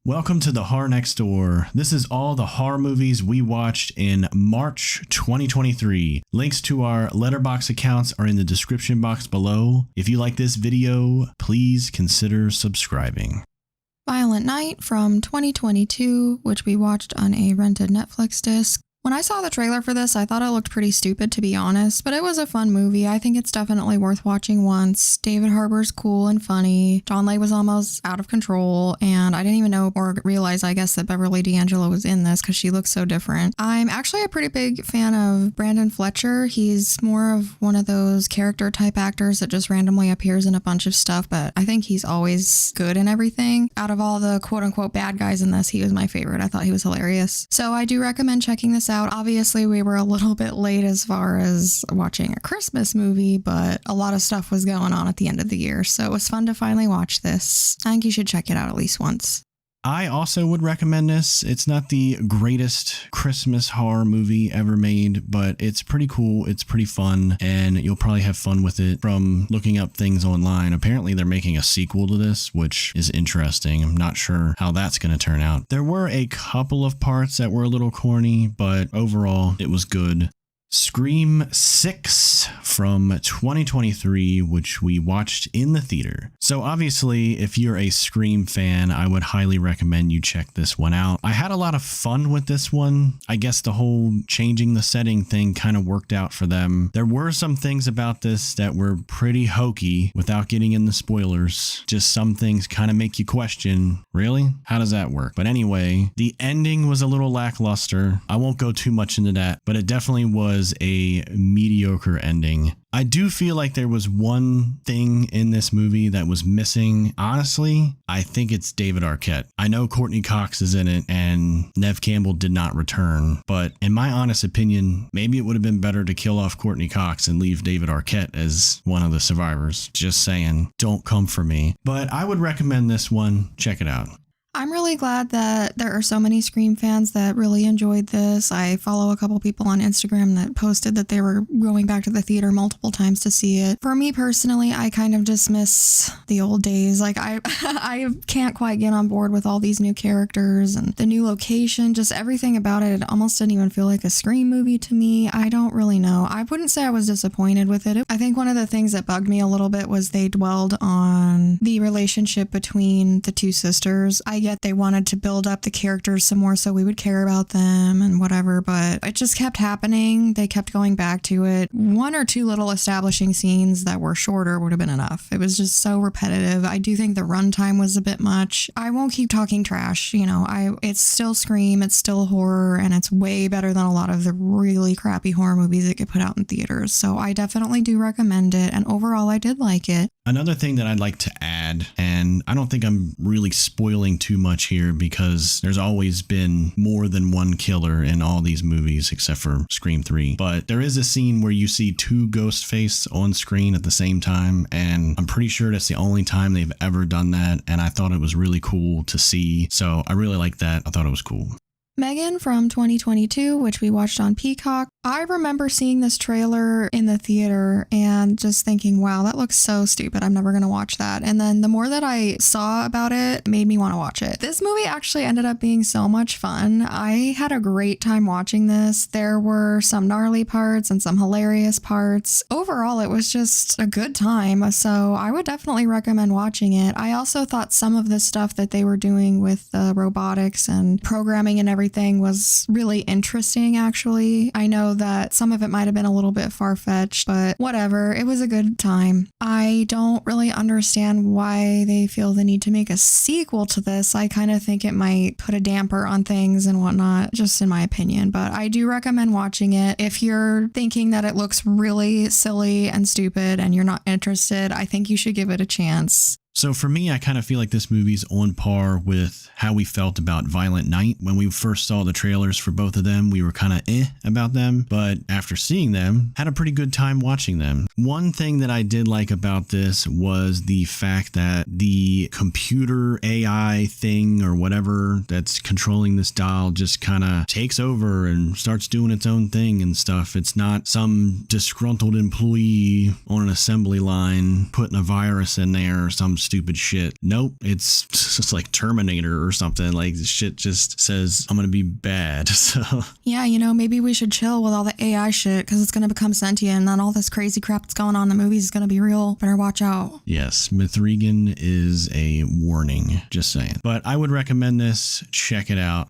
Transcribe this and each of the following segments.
Welcome to the Horror Next Door. This is all the horror movies we watched in March 2023. Links to our Letterboxd accounts are in the description box below. If you like this video, please consider subscribing. Violent Night from 2022, which we watched on a rented Netflix disc. When I saw the trailer for this, I thought it looked pretty stupid, to be honest, but it was a fun movie. I think it's definitely worth watching once. David Harbour's cool and funny. John Lay was almost out of control, and I didn't even know or realize, I guess, that Beverly D'Angelo was in this because she looks so different. I'm actually a pretty big fan of Brandon Fletcher. He's more of one of those character type actors that just randomly appears in a bunch of stuff, but I think he's always good in everything. Out of all the quote unquote bad guys in this, he was my favorite. I thought he was hilarious. So I do recommend checking this out. Obviously, we were a little bit late as far as watching a Christmas movie, but a lot of stuff was going on at the end of the year, so it was fun to finally watch this. I think you should check it out at least once. I also would recommend this. It's not the greatest Christmas horror movie ever made, but it's pretty cool. It's pretty fun, and you'll probably have fun with it. From looking up things online, apparently they're making a sequel to this, which is interesting. I'm not sure how that's going to turn out. There were a couple of parts that were a little corny, but overall it was good. Scream 6 from 2023, which we watched in the theater. So obviously, if you're a Scream fan, I would highly recommend you check this one out. I had a lot of fun with this one. I guess the whole changing the setting thing kind of worked out for them. There were some things about this that were pretty hokey without getting in the spoilers. Just some things kind of make you question, really? How does that work? But anyway, the ending was a little lackluster. I won't go too much into that, but it definitely was a mediocre ending. I do feel like there was one thing in this movie that was missing. Honestly, I think it's David Arquette. I know Courtney Cox is in it and Neve Campbell did not return, but in my honest opinion, maybe it would have been better to kill off Courtney Cox and leave David Arquette as one of the survivors. Just saying, don't come for me. But I would recommend this one. Check it out. I'm really glad that there are so many Scream fans that really enjoyed this. I follow a couple people on Instagram that posted that they were going back to the theater multiple times to see it. For me personally, I kind of just miss the old days. Like I can't quite get on board with all these new characters and the new location, just everything about it. It almost didn't even feel like a Scream movie to me. I don't really know. I wouldn't say I was disappointed with it. I think one of the things that bugged me a little bit was they dwelled on the relationship between the two sisters. I get they wanted to build up the characters some more so we would care about them and whatever, but it just kept happening. They kept going back to it. One or two little establishing scenes that were shorter would have been enough. It was just so repetitive. I do think the runtime was a bit much. I won't keep talking trash, it's still Scream, it's still horror, and it's way better than a lot of the really crappy horror movies that get put out in theaters. So I definitely do recommend it, and overall I did like it. Another thing that I'd like to add, and I don't think I'm really spoiling too much here because there's always been more than one killer in all these movies except for Scream 3, but there is a scene where you see two Ghostface on screen at the same time, and I'm pretty sure that's the only time they've ever done that, and I thought it was really cool to see, so I really like that. I thought it was cool. Megan from 2022, which we watched on Peacock. I remember seeing this trailer in the theater and just thinking, wow, that looks so stupid. I'm never going to watch that. And then the more that I saw about it made me want to watch it. This movie actually ended up being so much fun. I had a great time watching this. There were some gnarly parts and some hilarious parts. Overall, it was just a good time. So I would definitely recommend watching it. I also thought some of the stuff that they were doing with robotics and programming and everything was really interesting, actually. I know that some of it might have been a little bit far-fetched, but whatever. It was a good time. I don't really understand why they feel the need to make a sequel to this. I kind of think it might put a damper on things and whatnot, just in my opinion, but I do recommend watching it. If you're thinking that it looks really silly and stupid and you're not interested, I think you should give it a chance. So for me, I kind of feel like this movie's on par with how we felt about Violent Night. When we first saw the trailers for both of them, we were kind of about them, but after seeing them, had a pretty good time watching them. One thing that I did like about this was the fact that the computer AI thing or whatever that's controlling this doll just kind of takes over and starts doing its own thing and stuff. It's not some disgruntled employee on an assembly line putting a virus in there or some stupid shit. Nope, it's just like Terminator or something. Like the shit just says I'm gonna be bad. So yeah, maybe we should chill with all the AI shit because it's gonna become sentient, and then all this crazy crap that's going on in the movies is gonna be real. Better watch out. yes, Mithrigan is a warning. Just saying. But I would recommend this. Check it out.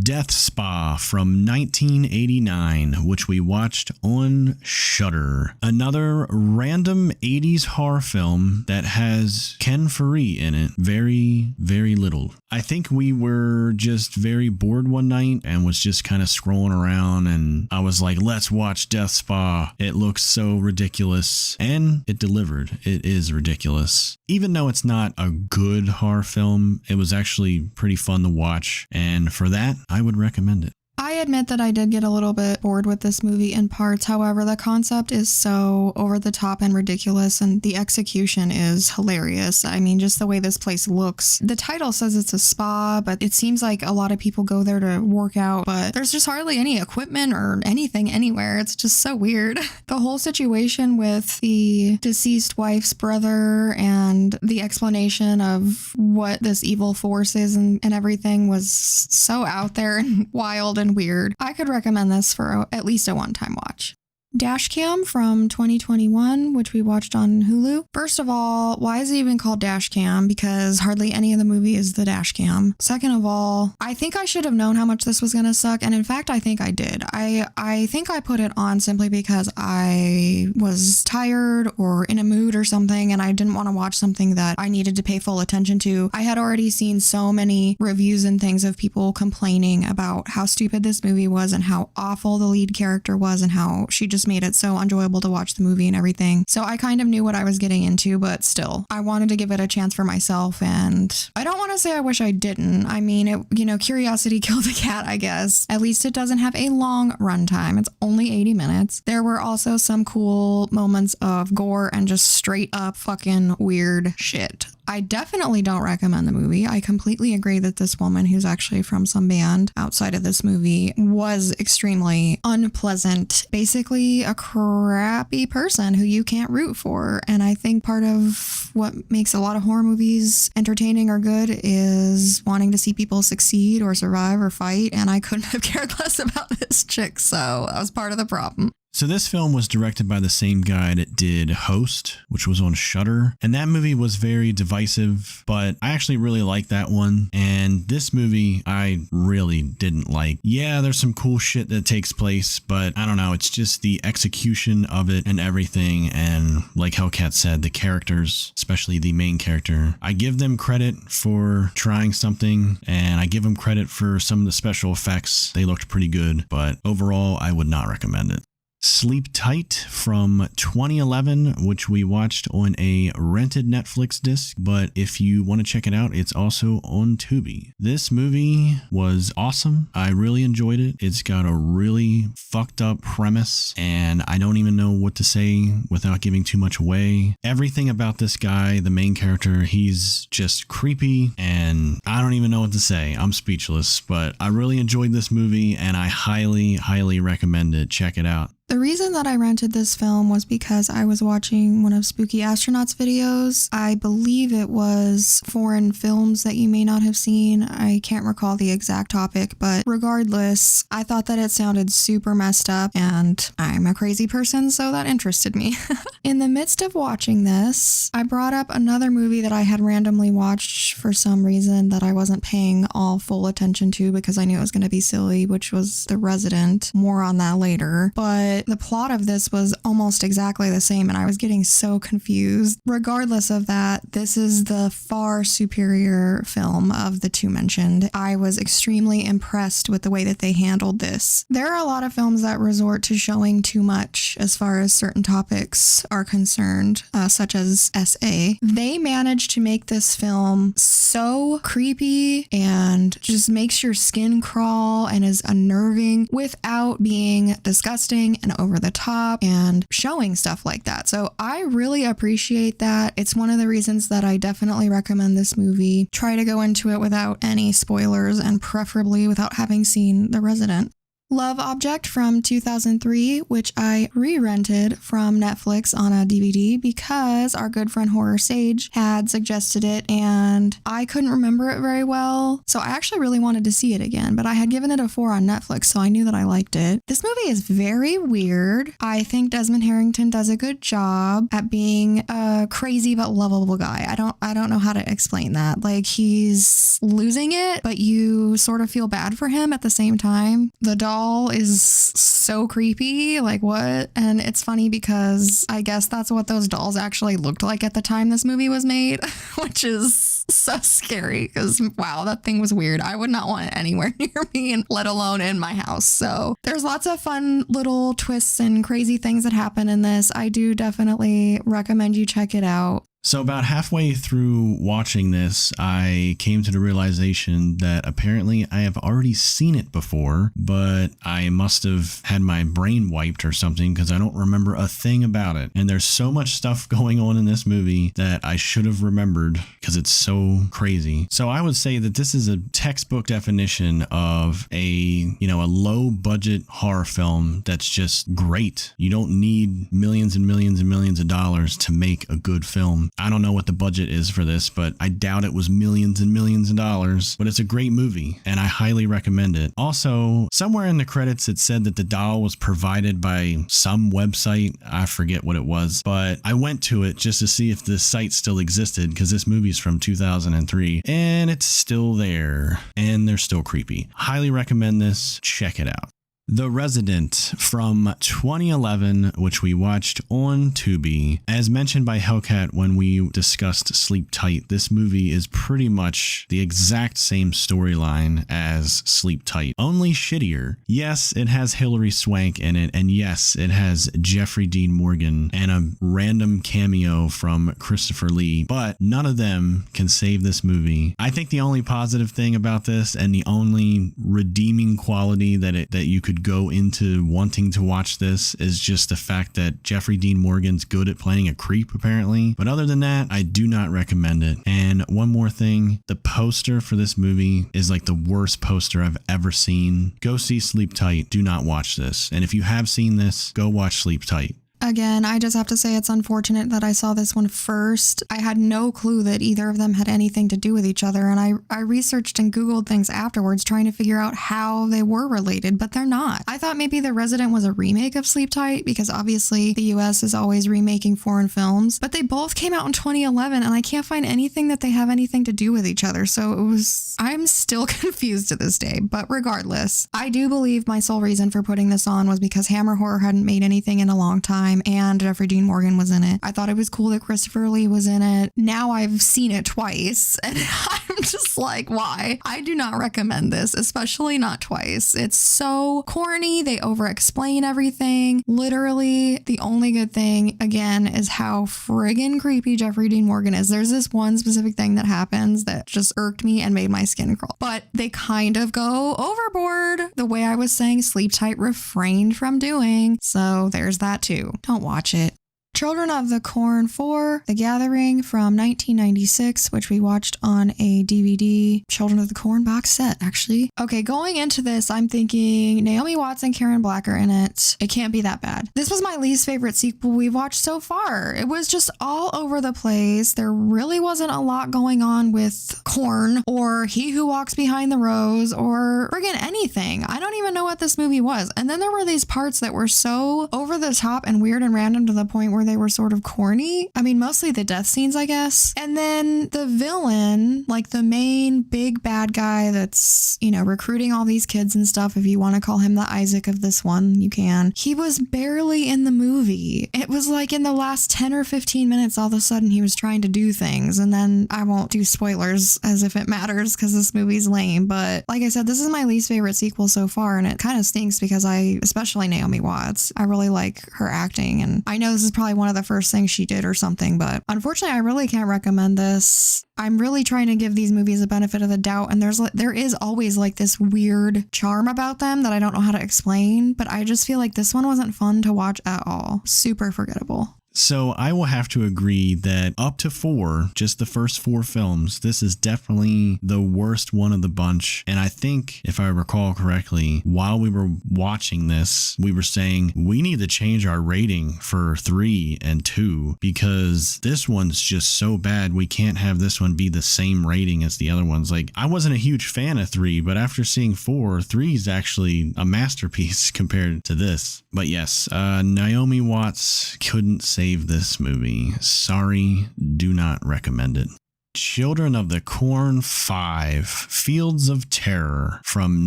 Death Spa from 1989, which we watched on Shudder. Another random 80s horror film that has Ken Faree in it. Very, very little. I think we were just very bored one night and was just kind of scrolling around, and I was like, let's watch Death Spa. It looks so ridiculous, and it delivered. It is ridiculous. Even though it's not a good horror film, it was actually pretty fun to watch, and for that, I would recommend it. I admit that I did get a little bit bored with this movie in parts. However, the concept is so over the top and ridiculous, and the execution is hilarious. I mean, just the way this place looks. The title says it's a spa, but it seems like a lot of people go there to work out, but there's just hardly any equipment or anything anywhere. It's just so weird. The whole situation with the deceased wife's brother and the explanation of what this evil force is and everything was so out there and wild and weird. I could recommend this for at least a one-time watch. Dashcam from 2021, which we watched on Hulu. First of all, why is it even called Dashcam? Because hardly any of the movie is the Dashcam. Second of all, I think I should have known how much this was going to suck, and in fact, I think I did. I think I put it on simply because I was tired or in a mood or something, and I didn't want to watch something that I needed to pay full attention to. I had already seen so many reviews and things of people complaining about how stupid this movie was and how awful the lead character was and how she just made it so enjoyable to watch the movie and everything. So I kind of knew what I was getting into, but still, I wanted to give it a chance for myself, and I don't want to say I wish I didn't. I mean, curiosity killed the cat, I guess. At least it doesn't have a long runtime. It's only 80 minutes. There were also some cool moments of gore and just straight up fucking weird shit. I definitely don't recommend the movie. I completely agree that this woman, who's actually from some band outside of this movie, was extremely unpleasant. Basically a crappy person who you can't root for. And I think part of what makes a lot of horror movies entertaining or good is wanting to see people succeed or survive or fight. And I couldn't have cared less about this chick. So that was part of the problem. So this film was directed by the same guy that did Host, which was on Shudder. And that movie was very divisive, but I actually really liked that one. And this movie, I really didn't like. Yeah, there's some cool shit that takes place, but I don't know. It's just the execution of it and everything. And like Hellcat said, the characters, especially the main character, I give them credit for trying something, and I give them credit for some of the special effects. They looked pretty good, but overall, I would not recommend it. Sleep Tight from 2011, which we watched on a rented Netflix disc, but if you want to check it out, it's also on Tubi. This movie was awesome. I really enjoyed it. It's got a really fucked up premise, and I don't even know what to say without giving too much away. Everything about this guy, the main character, he's just creepy, and I don't even know what to say. I'm speechless, but I really enjoyed this movie, and I highly, highly recommend it. Check it out. The reason that I rented this film was because I was watching one of Spooky Astronaut's videos. I believe it was foreign films that you may not have seen. I can't recall the exact topic, but regardless, I thought that it sounded super messed up, and I'm a crazy person, so that interested me. In the midst of watching this, I brought up another movie that I had randomly watched for some reason that I wasn't paying all full attention to because I knew it was going to be silly, which was The Resident. More on that later. But the plot of this was almost exactly the same, and I was getting so confused. Regardless of that, this is the far superior film of the two mentioned. I was extremely impressed with the way that they handled this. There are a lot of films that resort to showing too much as far as certain topics are concerned, such as SA. They managed to make this film so creepy and just makes your skin crawl and is unnerving without being disgusting and over the top and showing stuff like that. So I really appreciate that. It's one of the reasons that I definitely recommend this movie. Try to go into it without any spoilers and preferably without having seen The Resident. Love Object from 2003, which I re-rented from Netflix on a DVD because our good friend Horror Sage had suggested it and I couldn't remember it very well. So I actually really wanted to see it again, but I had given it a 4 on Netflix, so I knew that I liked it. This movie is very weird. I think Desmond Harrington does a good job at being a crazy but lovable guy. I don't know how to explain that. Like, he's losing it, but you sort of feel bad for him at the same time. The doll is so creepy, like what? And it's funny because I guess that's what those dolls actually looked like at the time this movie was made, which is so scary because wow, that thing was weird. I would not want it anywhere near me, and let alone in my house. So there's lots of fun little twists and crazy things that happen in this. I do definitely recommend you check it out. So about halfway through watching this, I came to the realization that apparently I have already seen it before, but I must have had my brain wiped or something because I don't remember a thing about it. And there's so much stuff going on in this movie that I should have remembered because it's so crazy. So I would say that this is a textbook definition of a low budget horror film that's just great. You don't need millions and millions and millions of dollars to make a good film. I don't know what the budget is for this, but I doubt it was millions and millions of dollars, but it's a great movie and I highly recommend it. Also, somewhere in the credits, it said that the doll was provided by some website. I forget what it was, but I went to it just to see if the site still existed because this movie's from 2003 and it's still there and they're still creepy. Highly recommend this. Check it out. The Resident from 2011, which we watched on Tubi. As mentioned by Hellcat when we discussed Sleep Tight, this movie is pretty much the exact same storyline as Sleep Tight, only shittier. Yes, it has Hilary Swank in it, and yes, it has Jeffrey Dean Morgan and a random cameo from Christopher Lee, but none of them can save this movie. I think the only positive thing about this and the only redeeming quality that you could go into wanting to watch this is just the fact that Jeffrey Dean Morgan's good at playing a creep apparently. But other than that, I do not recommend it. And one more thing, the poster for this movie is like the worst poster I've ever seen. Go see Sleep Tight. Do not watch this. And if you have seen this, go watch Sleep Tight. Again, I just have to say it's unfortunate that I saw this one first. I had no clue that either of them had anything to do with each other, and I researched and Googled things afterwards trying to figure out how they were related, but they're not. I thought maybe The Resident was a remake of Sleep Tight because obviously the US is always remaking foreign films, but they both came out in 2011 and I can't find anything that they have anything to do with each other, so I'm still confused to this day. But regardless, I do believe my sole reason for putting this on was because Hammer Horror hadn't made anything in a long time and Jeffrey Dean Morgan was in it. I thought it was cool that Christopher Lee was in it. Now I've seen it twice and I'm just like, why? I do not recommend this, especially not twice. It's so corny. They over-explain everything. Literally, the only good thing, again, is how friggin' creepy Jeffrey Dean Morgan is. There's this one specific thing that happens that just irked me and made my skin crawl. But they kind of go overboard the way I was saying Sleep Tight refrained from doing. So there's that too. Don't watch it. Children of the Corn 4, The Gathering from 1996, which we watched on a DVD. Children of the Corn box set, actually. Okay, going into this, I'm thinking Naomi Watts and Karen Black are in it. It can't be that bad. This was my least favorite sequel we've watched so far. It was just all over the place. There really wasn't a lot going on with Corn or He Who Walks Behind the Rose or friggin' anything. I don't even know what this movie was. And then there were these parts that were so over the top and weird and random to the point where they were sort of corny. I mean, mostly the death scenes, I guess. And then the villain, like the main big bad guy that's, recruiting all these kids and stuff, if you want to call him the Isaac of this one, you can. He was barely in the movie. It was like in the last 10 or 15 minutes, all of a sudden he was trying to do things. And then I won't do spoilers as if it matters because this movie's lame. But like I said, this is my least favorite sequel so far. And it kind of stinks because especially Naomi Watts, I really like her acting. And I know this is probably one of the first things she did or something, but unfortunately I really can't recommend this. I'm really trying to give these movies a benefit of the doubt, and there is always like this weird charm about them that I don't know how to explain, but I just feel like this one wasn't fun to watch at all. Super forgettable. So I will have to agree that up to 4, just the first 4 films, this is definitely the worst one of the bunch. And I think, if I recall correctly, while we were watching this, we were saying we need to change our rating for 3 and 2 because this one's just so bad. We can't have this one be the same rating as the other ones. Like, I wasn't a huge fan of 3, but after seeing 4, 3 is actually a masterpiece compared to this. But yes, Naomi Watts couldn't save this movie. Sorry, do not recommend it. Children of the Corn 5, Fields of Terror from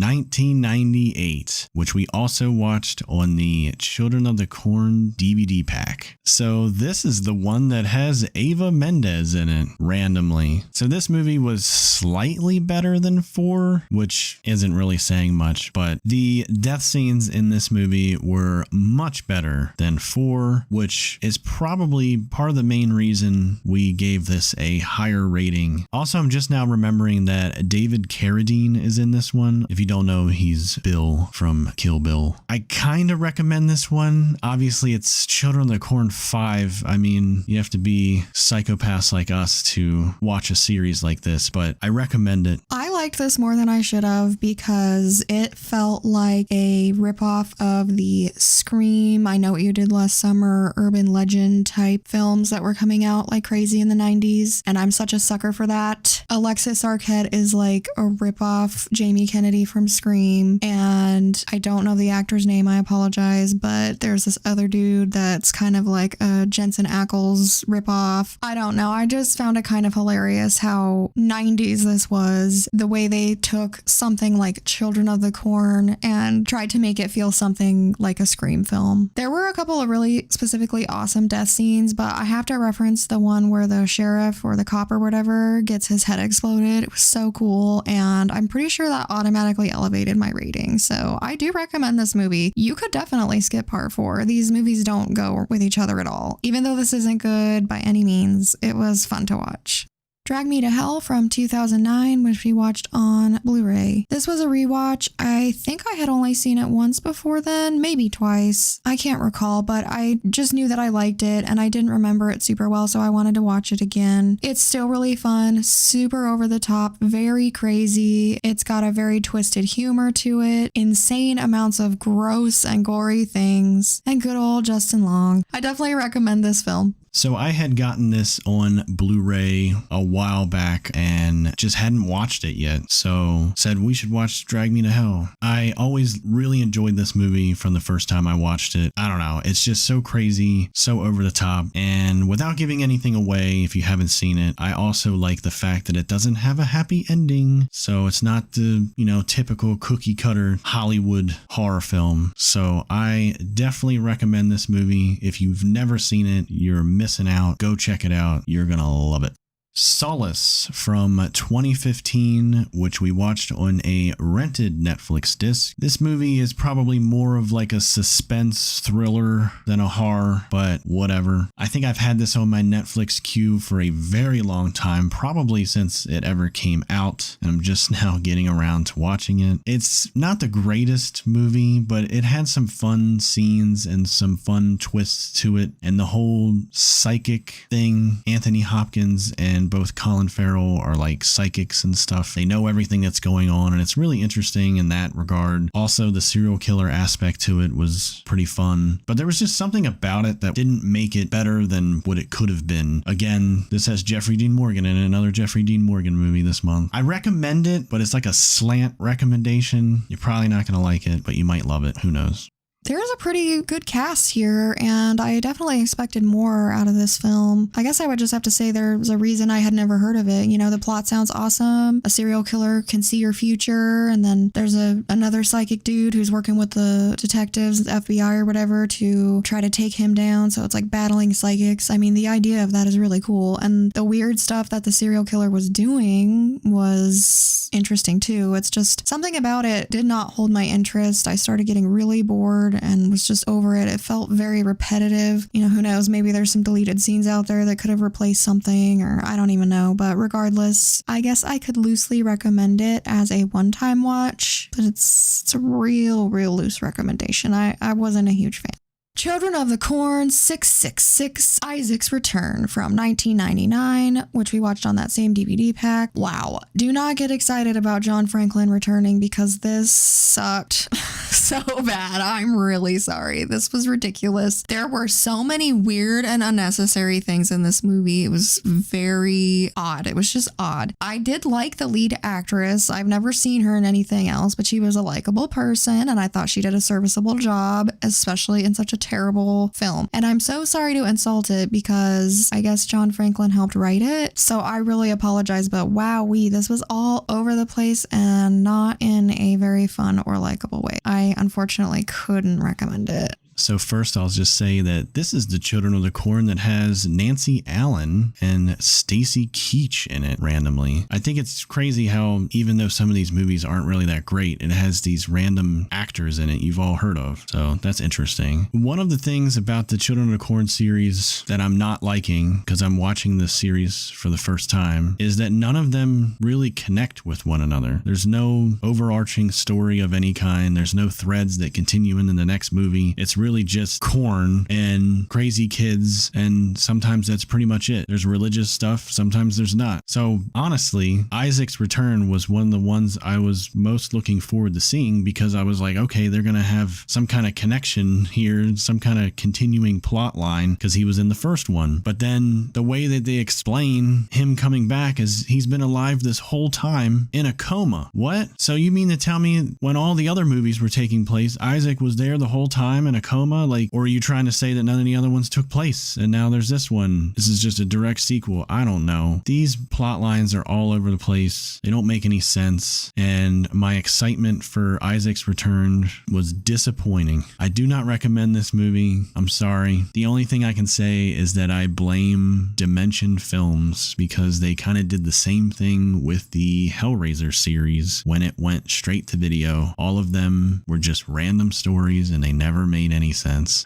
1998, which we also watched on the Children of the Corn DVD pack. So this is the one that has Eva Mendes in it randomly. So this movie was slightly better than 4, which isn't really saying much, but the death scenes in this movie were much better than 4, which is probably part of the main reason we gave this a higher rating. Also, I'm just now remembering that David Carradine is in this one. If you don't know, he's Bill from Kill Bill. I kind of recommend this one. Obviously, it's Children of the Corn 5. I mean, you have to be psychopaths like us to watch a series like this, but I recommend it. I liked this more than I should have because it felt like a ripoff of the Scream, I Know What You Did Last Summer, urban legend type films that were coming out like crazy in the 90s, and I'm such a sucker for that. Alexis Arquette is like a ripoff Jamie Kennedy from Scream, and I don't know the actor's name, I apologize, but there's this other dude that's kind of like a Jensen Ackles ripoff. I don't know, I just found it kind of hilarious how 90s this was, the way they took something like Children of the Corn and tried to make it feel something like a Scream film. There were a couple of really specifically awesome death scenes, but I have to reference the one where the sheriff or the cop or whatever gets his head exploded. It was so cool, and I'm pretty sure that automatically elevated my rating. So I do recommend this movie. You could definitely skip part 4. These movies don't go with each other at all. Even though this isn't good by any means, it was fun to watch. Drag Me to Hell from 2009, which we watched on Blu-ray. This was a rewatch. I think I had only seen it once before then, maybe twice. I can't recall, but I just knew that I liked it and I didn't remember it super well, so I wanted to watch it again. It's still really fun, super over the top, very crazy. It's got a very twisted humor to it, insane amounts of gross and gory things, and good old Justin Long. I definitely recommend this film. So I had gotten this on Blu-ray a while back and just hadn't watched it yet. So said we should watch Drag Me to Hell. I always really enjoyed this movie from the first time I watched it. I don't know. It's just so crazy, so over the top. And without giving anything away, if you haven't seen it, I also like the fact that it doesn't have a happy ending. So it's not the, typical cookie cutter Hollywood horror film. So I definitely recommend this movie. If you've never seen it, you're missing out. Go check it out. You're gonna love it. Solace from 2015, which we watched on a rented Netflix disc. This movie is probably more of like a suspense thriller than a horror, but whatever. I think I've had this on my Netflix queue for a very long time, probably since it ever came out, and I'm just now getting around to watching it. It's not the greatest movie, but it had some fun scenes and some fun twists to it, and the whole psychic thing. Anthony Hopkins and both Colin Farrell are like psychics and stuff. They know everything that's going on, and it's really interesting in that regard. Also, the serial killer aspect to it was pretty fun, but there was just something about it that didn't make it better than what it could have been. Again, this has Jeffrey Dean Morgan in it, another Jeffrey Dean Morgan movie this month. I recommend it, but it's like a slant recommendation. You're probably not going to like it, but you might love it. Who knows? There's a pretty good cast here, and I definitely expected more out of this film. I guess I would just have to say there's a reason I had never heard of it. The plot sounds awesome. A serial killer can see your future, and then there's another psychic dude who's working with the detectives, the FBI or whatever, to try to take him down. So it's like battling psychics. I mean, the idea of that is really cool, and the weird stuff that the serial killer was doing was interesting too. It's just something about it did not hold my interest. I started getting really bored and was just over it. It felt very repetitive. Who knows, maybe there's some deleted scenes out there that could have replaced something, or I don't even know. But regardless, I guess I could loosely recommend it as a one-time watch, but it's a real loose recommendation. I wasn't a huge fan. Children of the Corn 666 Isaac's Return from 1999, which we watched on that same DVD pack. Wow. Do not get excited about John Franklin returning because this sucked so bad. I'm really sorry. This was ridiculous. There were so many weird and unnecessary things in this movie. It was very odd. It was just odd. I did like the lead actress. I've never seen her in anything else, but she was a likable person and I thought she did a serviceable job, especially in such a terrible film. And I'm so sorry to insult it because I guess John Franklin helped write it. So I really apologize, but wowee, this was all over the place and not in a very fun or likable way. I unfortunately couldn't recommend it. So first, I'll just say that this is the Children of the Corn that has Nancy Allen and Stacy Keach in it randomly. I think it's crazy how even though some of these movies aren't really that great, it has these random actors in it you've all heard of. So that's interesting. One of the things about the Children of the Corn series that I'm not liking, because I'm watching this series for the first time, is that none of them really connect with one another. There's no overarching story of any kind. There's no threads that continue into the next movie. It's really just corn and crazy kids, and sometimes that's pretty much it. There's religious stuff, sometimes there's not. So honestly, Isaac's Return was one of the ones I was most looking forward to seeing because I was like, okay, they're gonna have some kind of connection here, some kind of continuing plot line because he was in the first one. But then the way that they explain him coming back is he's been alive this whole time in a coma. What? So you mean to tell me when all the other movies were taking place, Isaac was there the whole time in a coma? Like, or are you trying to say that none of the other ones took place and now there's this one? This is just a direct sequel. I don't know. These plot lines are all over the place. They don't make any sense. And my excitement for Isaac's Return was disappointing. I do not recommend this movie. I'm sorry. The only thing I can say is that I blame Dimension Films because they kind of did the same thing with the Hellraiser series when it went straight to video. All of them were just random stories and they never made any sense.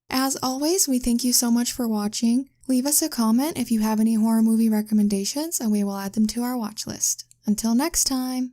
As always, we thank you so much for watching. Leave us a comment if you have any horror movie recommendations and we will add them to our watch list. Until next time.